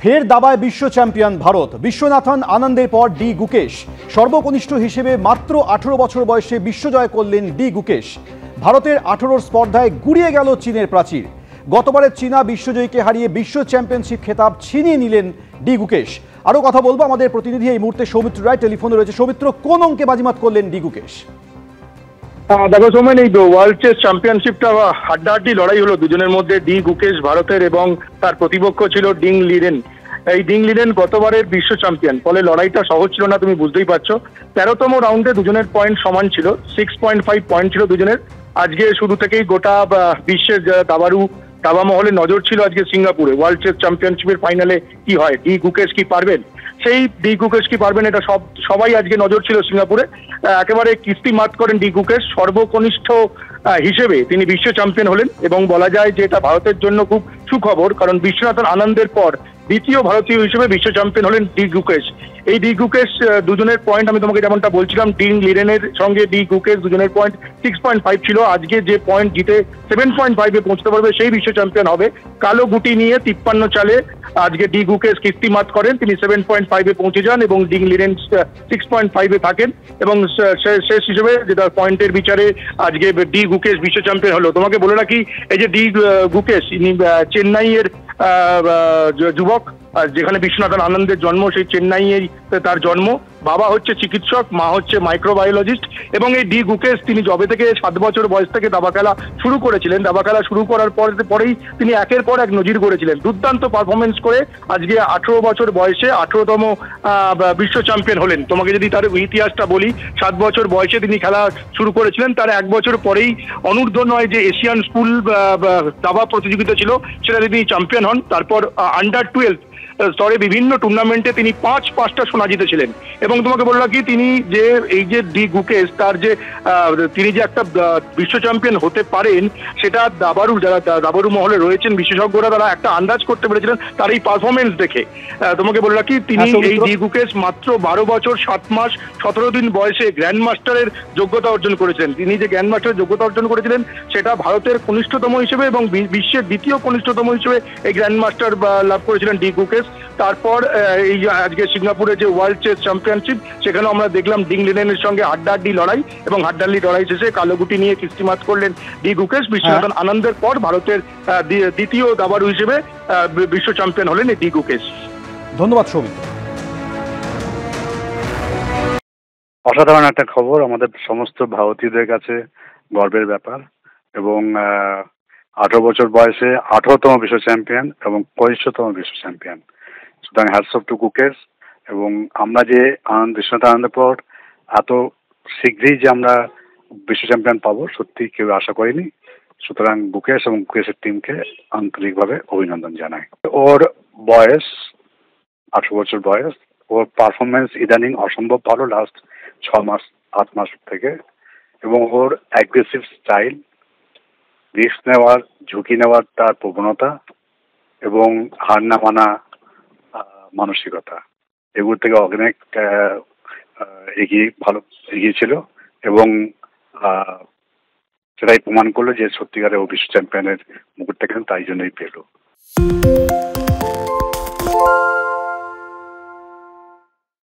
ফের দাবায় বিশ্ব চ্যাম্পিয়ন ভারত। বিশ্বনাথন আনন্দের পর ডি গুকেশ সর্বকনিষ্ঠ হিসেবে মাত্র 18 বছর বয়সে বিশ্বজয় করলেন ডি গুকেশ। ভারতের 18 স্পর্ধায় গুড়িয়ে গেল চীনের প্রাচীর। গতবারের চীনা বিশ্বজয়ীকে হারিয়ে বিশ্ব চ্যাম্পিয়নশিপ খেতাব ছিনিয়ে নিলেন ডি গুকেশ। আরও কথা বলবো আমাদের প্রতিনিধি এই মুহূর্তে সৌমিত্র রায় টেলিফোনে রয়েছে। সৌমিত্র, কোন অঙ্কে বাজিমাত করলেন ডি গুকেশ? দেখো সোমেন, এই ওয়ার্ল্ড চেস চ্যাম্পিয়নশিপটা হাড্ডাহাড্ডি লড়াই হলো দুজনের মধ্যে। ডি গুকেশ ভারতের এবং তার প্রতিপক্ষ ছিল ডিং লিরেন। এই ডিং লিরেন গতবারের বিশ্ব চ্যাম্পিয়ন, ফলে লড়াইটা সহজ ছিল না, তুমি বুঝতেই পারছো। 13তম রাউন্ডে দুজনের পয়েন্ট সমান ছিল, 6.5 পয়েন্ট ছিল দুজনের। আজকে শুরু থেকেই গোটা বিশ্বের দাবা মহলে নজর ছিল আজকে সিঙ্গাপুরে ওয়ার্ল্ড চেস চ্যাম্পিয়নশিপের ফাইনালে কি হয়, ডি গুকেশ কি পারবেন, সেই ডি গুকেশ কি পারবেন, এটা সবাই আজকে নজর ছিল সিঙ্গাপুরে। একেবারে কিস্তি মাত করেন ডি গুকেশ, সর্বকনিষ্ঠ হিসেবে তিনি বিশ্ব চ্যাম্পিয়ন হলেন এবং বলা যায় যে এটা ভারতের জন্য খুব সুখবর, কারণ বিশ্বনাথন আনন্দের পর দ্বিতীয় ভারতীয় হিসেবে বিশ্ব চ্যাম্পিয়ন হলেন ডি গুকেশ। এই ডি গুকেশ দুজনের পয়েন্ট আমি তোমাকে যেমনটা বলছিলাম, ডিং লিরেনের সঙ্গে ডি গুকেশ দুজনের পয়েন্ট 6.5 ছিল। আজকে যে পয়েন্ট জিতে 7.5-এ পৌঁছতে পারবে সেই বিশ্ব চ্যাম্পিয়ন হবে। কালো গুটি নিয়ে 53 চালে আজকে ডি গুকেশ কিস্তিমাত করেন, তিনি 7.5-এ পৌঁছে যান এবং ডিং লিরেন 6.5-এ থাকেন এবং শেষ হিসেবে যেটা পয়েন্টের বিচারে আজকে ডি গুকেশ বিশ্ব চ্যাম্পিয়ন হলো। তোমাকে বলে রাখি, এই যে ডি গুকেশ ইনি চেন্নাইয়ের যুবক, যেখানে বিশ্বনাথন আনন্দের জন্ম, সেই চেন্নাইয়েই তার জন্ম। বাবা হচ্ছে চিকিৎসক, মা হচ্ছে মাইক্রোবায়োলজিস্ট। এবং এই ডি গুকেশ তিনি যবে থেকে 7 বছর বয়স থেকে দাবা খেলা শুরু করেছিলেন, দাবা খেলা শুরু করার পরেই তিনি একের পর এক নজির গড়েছিলেন। দুর্দান্ত পারফরমেন্স করে আজকে 18 বছর বয়সে 18তম বিশ্ব চ্যাম্পিয়ন হলেন। তোমাকে যদি তার ইতিহাসটা বলি, 7 বছর বয়সে তিনি খেলা শুরু করেছিলেন, তার 1 বছর পরেই অনূর্ধ্ব 9 যে এশিয়ান স্কুল দাবা প্রতিযোগিতা ছিল সেটা তিনি চ্যাম্পিয়ন হন। তারপর আন্ডার 12 স্তরে বিভিন্ন টুর্নামেন্টে তিনি 5টা সোনা জিতেছিলেন। এবং তোমাকে বলে রাখি, তিনি যে এই যে ডি গুকেশ তিনি যে একটা বিশ্ব চ্যাম্পিয়ন হতে পারেন, সেটা যারা দাবারু মহলে রয়েছেন বিশেষজ্ঞরা, তারা একটা আন্দাজ করতে পেরেছিলেন তার এই পারফরমেন্স দেখে। তোমাকে বলে রাখি, তিনি এই ডি গুকেশ মাত্র 12 বছর 7 মাস 17 দিন বয়সে গ্র্যান্ড মাস্টারের যোগ্যতা অর্জন করেছিলেন। তিনি যে গ্র্যান্ড মাস্টারের যোগ্যতা অর্জন করেছিলেন সেটা ভারতের কনিষ্ঠতম হিসেবে এবং বিশ্বের দ্বিতীয় কনিষ্ঠতম হিসেবে এই গ্র্যান্ড মাস্টার লাভ করেছিলেন ডি গুকেশ। তারপর এই আজকে সিঙ্গাপুরে যে ওয়ার্ল্ড চেস চ্যাম্পিয়নশিপ, সেখানেও আমরা দেখলাম ডিং লিরেনের সঙ্গে হাড্ডাহাড্ডি লড়াই এবং হাড্ডাহাড্ডি লড়াই শেষে কালোগুটি নিয়ে কিস্তিমাত করলেন ডি গুকেশ। বিশ্বনাথন আনন্দের পর ভারতের দ্বিতীয় দাবারু হিসেবে বিশ্ব চ্যাম্পিয়ন হলেন এই ডি গুকেশ। ধন্যবাদ সৌমিত্র। অসাধারণ একটা খবর, আমাদের সমস্ত ভারতীয়দের কাছে গর্বের ব্যাপার। এবং 18 বছর বয়সে 18তম বিশ্ব চ্যাম্পিয়ন এবং 25তম বিশ্ব চ্যাম্পিয়ন। সুতরাং হ্যাটস অফ টু গুকেশ। এবং আমরা যে বিশ্বনাথ আনন্দের পর এত শীঘ্রই যে আমরা বিশ্ব চ্যাম্পিয়ন পাবো, সত্যি কেউ আশা করেনি। সুতরাং গুকেশ এবং গুকেশের টিমকে আন্তরিকভাবে অভিনন্দন জানাই। ওর বয়স 18 বছর বয়স, ওর পারফরমেন্স ইদানিং অসম্ভব ভালো লাস্ট 8 মাস থেকে। এবং ওর অ্যাগ্রেসিভ স্টাইল, রিস্ক নেওয়ার, ঝুঁকি নেওয়ার তার প্রবণতা এবং হার না মানা মানসিকতা, এগুলো থেকে অনেক এগিয়েছিল এবং সেটাই প্রমাণ করলো যে সত্যিকারের ও বিশ্ব চ্যাম্পিয়নের মুকুটটা কিন্তু তাই জন্যই পেল।